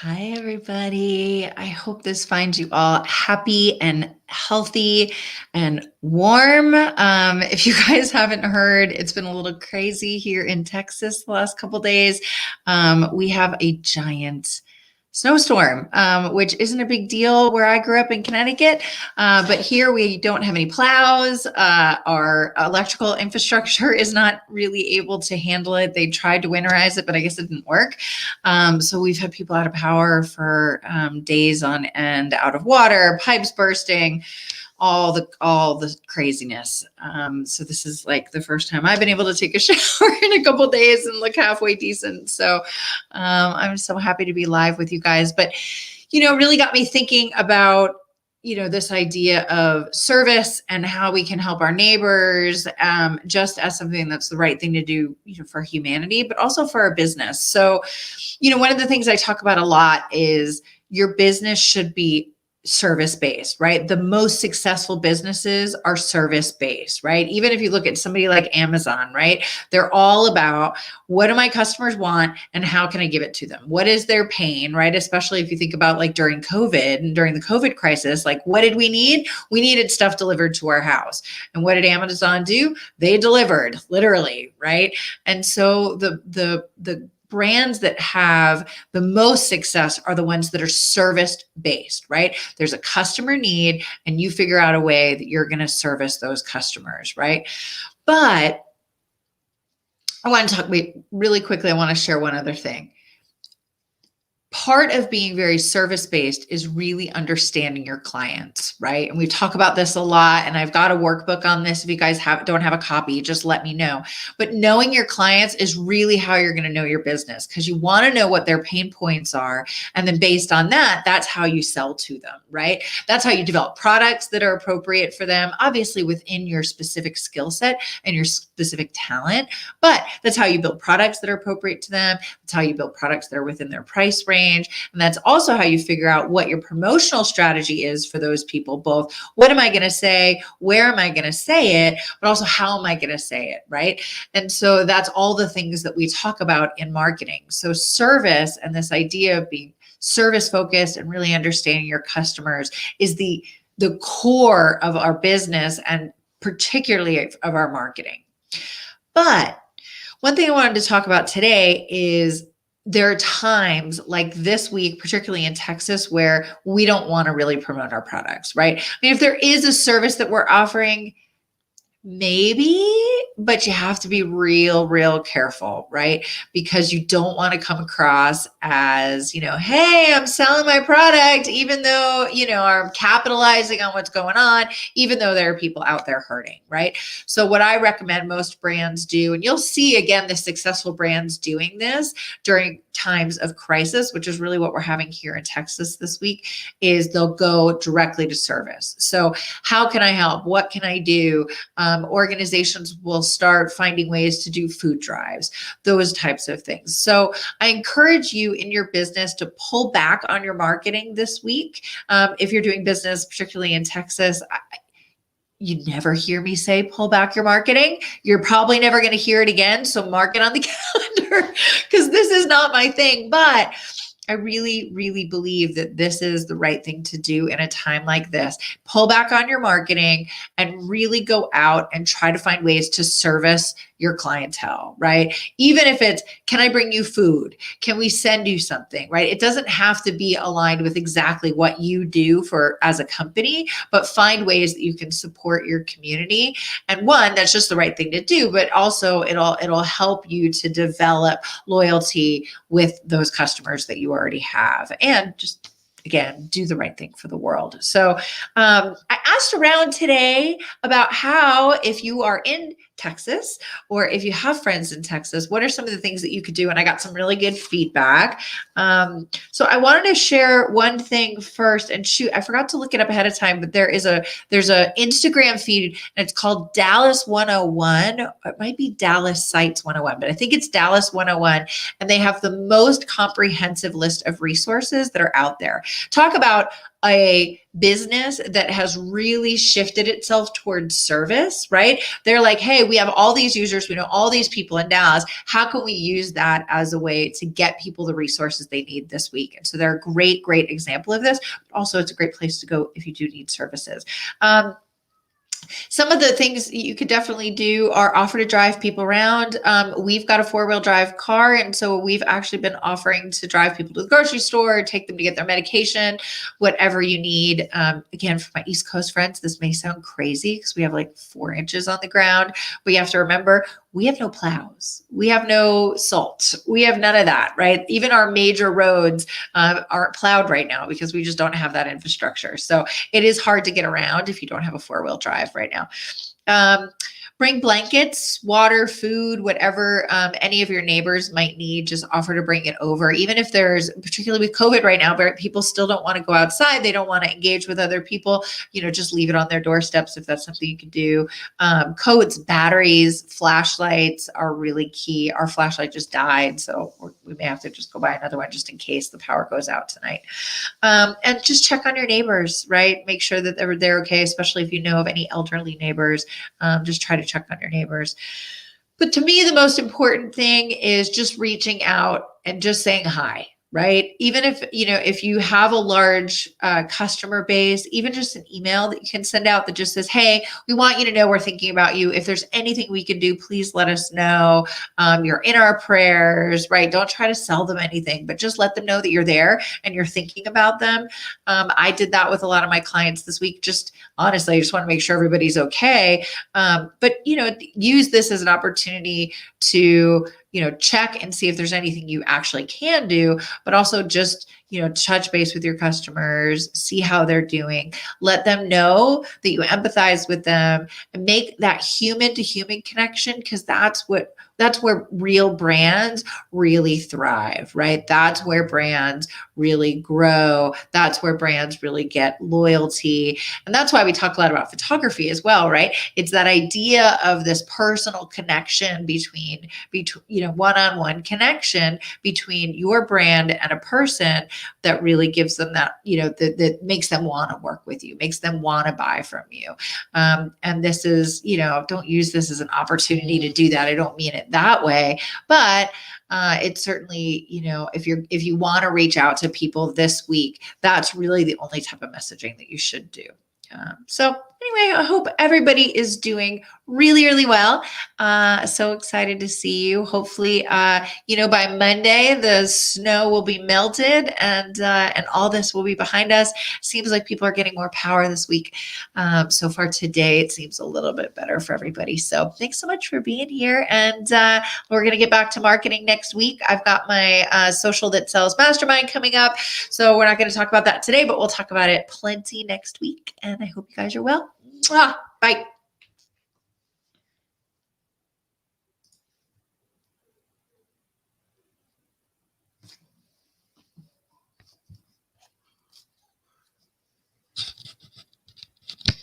Hi, everybody. I hope this finds you all happy and healthy and warm. If you guys haven't heard, it's been a little crazy here in Texas the last couple days. We have a giant snowstorm, which isn't a big deal where I grew up in Connecticut. But here we don't have any plows. Our electrical infrastructure is not really able to handle it. They tried to winterize it, but I guess it didn't work. So we've had people out of power for days on end, out of water, pipes bursting, all the craziness. So this is like the first time I've been able to take a shower in a couple days and look halfway decent. So I'm so happy to be live with you guys. But really got me thinking about this idea of service and how we can help our neighbors, just as something that's the right thing to do, for humanity, but also for our business. So, one of the things I talk about a lot is your business should be service-based, right? The most successful businesses are service-based, right? Even if you look at somebody like Amazon, right? They're all about, what do my customers want and how can I give it to them? What is their pain, right? Especially if you think about like during COVID and during the COVID crisis, like what did we need? We needed stuff delivered to our house. And what did Amazon do? They delivered, literally, right? And so the brands that have the most success are the ones that are service based, right? There's a customer need and you figure out a way that you're going to service those customers, right? But I want to talk really quickly. I want to share one other thing. Part of being very service-based is really understanding your clients, right? And we talk about this a lot, and I've got a workbook on this. If you guys don't have a copy, just let me know. But knowing your clients is really how you're going to know your business, because you want to know what their pain points are. And then based on that, that's how you sell to them, right? That's how you develop products that are appropriate for them, obviously within your specific skill set and your specific talent. But that's how you build products that are appropriate to them. That's how you build products that are within their price range. And that's also how you figure out what your promotional strategy is for those people. Both, what am I going to say? Where am I going to say it? But also, how am I going to say it? Right. And so that's all the things that we talk about in marketing. So service and this idea of being service focused and really understanding your customers is the core of our business and particularly of our marketing. But one thing I wanted to talk about today is there are times like this week, particularly in Texas, where we don't want to really promote our products, right? I mean, if there is a service that we're offering, maybe, but you have to be real careful, right? Because you don't want to come across as, hey, I'm selling my product, even though, I'm capitalizing on what's going on, even though there are people out there hurting, right? So what I recommend most brands do, and you'll see again, the successful brands doing this during times of crisis, which is really what we're having here in Texas this week, is they'll go directly to service. So how can I help? What can I do? Organizations will start finding ways to do food drives, those types of things. So I encourage you in your business to pull back on your marketing this week. If you're doing business, particularly in Texas, you never hear me say pull back your marketing. You're probably never going to hear it again. So mark it on the calendar, because this is not my thing. But I really believe that this is the right thing to do in a time like this. Pull back on your marketing and really go out and try to find ways to service your clientele, right? Even if it's, can I bring you food? Can we send you something, right? It doesn't have to be aligned with exactly what you do as a company, but find ways that you can support your community. And one, that's just the right thing to do, but also it'll help you to develop loyalty with those customers that you already have, and just, again, do the right thing for the world. So I asked around today about how, if you are in Texas or if you have friends in Texas, what are some of the things that you could do? And I got some really good feedback. So I wanted to share one thing first, and shoot, I forgot to look it up ahead of time, but there's a Instagram feed and it's called Dallas 101. It might be Dallas Sites 101, but I think it's Dallas 101. And they have the most comprehensive list of resources that are out there. Talk about a business that has really shifted itself towards service, right? They're like, hey, hey, we have all these users, we know all these people in Dallas. How can we use that as a way to get people the resources they need this week? And so they're a great, great example of this. Also, it's a great place to go if you do need services. Some of the things you could definitely do are offer to drive people around. We've got a 4-wheel drive car, and so we've actually been offering to drive people to the grocery store, take them to get their medication, whatever you need. Again, for my East Coast friends, this may sound crazy because we have like 4 inches on the ground, but you have to remember, we have no plows. We have no salt. We have none of that, right? Even our major roads aren't plowed right now because we just don't have that infrastructure. So it is hard to get around if you don't have a 4-wheel drive right now. Bring blankets, water, food, whatever any of your neighbors might need, just offer to bring it over. Even if there's, particularly with COVID right now, where people still don't want to go outside, they don't want to engage with other people, just leave it on their doorsteps if that's something you can do. Coats, batteries, flashlights are really key. Our flashlight just died, so we may have to just go buy another one just in case the power goes out tonight. And just check on your neighbors, right? Make sure that they're okay, especially if you know of any elderly neighbors. Just try to check on your neighbors. But to me, the most important thing is just reaching out and just saying hi, right? Even if you have a large customer base, even just an email that you can send out that just says, hey, we want you to know we're thinking about you. If there's anything we can do, please let us know. You're in our prayers, right? Don't try to sell them anything, but just let them know that you're there and you're thinking about them. I did that with a lot of my clients this week. Just honestly, I just want to make sure everybody's okay. But use this as an opportunity to check and see if there's anything you actually can do, but also just, touch base with your customers, see how they're doing, let them know that you empathize with them and make that human to human connection. Cause that's where real brands really thrive, right? That's where brands really grow. That's where brands really get loyalty. And that's why we talk a lot about photography as well, right? It's that idea of this personal connection between one-on-one connection between your brand and a person that really gives them that, that makes them want to work with you, makes them want to buy from you. And this is, don't use this as an opportunity to do that. I don't mean it that way, but it's certainly, if you want to reach out to people this week, that's really the only type of messaging that you should do. So anyway, I hope everybody is doing really, really well. So excited to see you. Hopefully, by Monday, the snow will be melted and all this will be behind us. Seems like people are getting more power this week. So far today, it seems a little bit better for everybody. So thanks so much for being here. And we're going to get back to marketing next week. I've got my Social That Sells Mastermind coming up. So we're not going to talk about that today, but we'll talk about it plenty next week. And I hope you guys are well. Bye.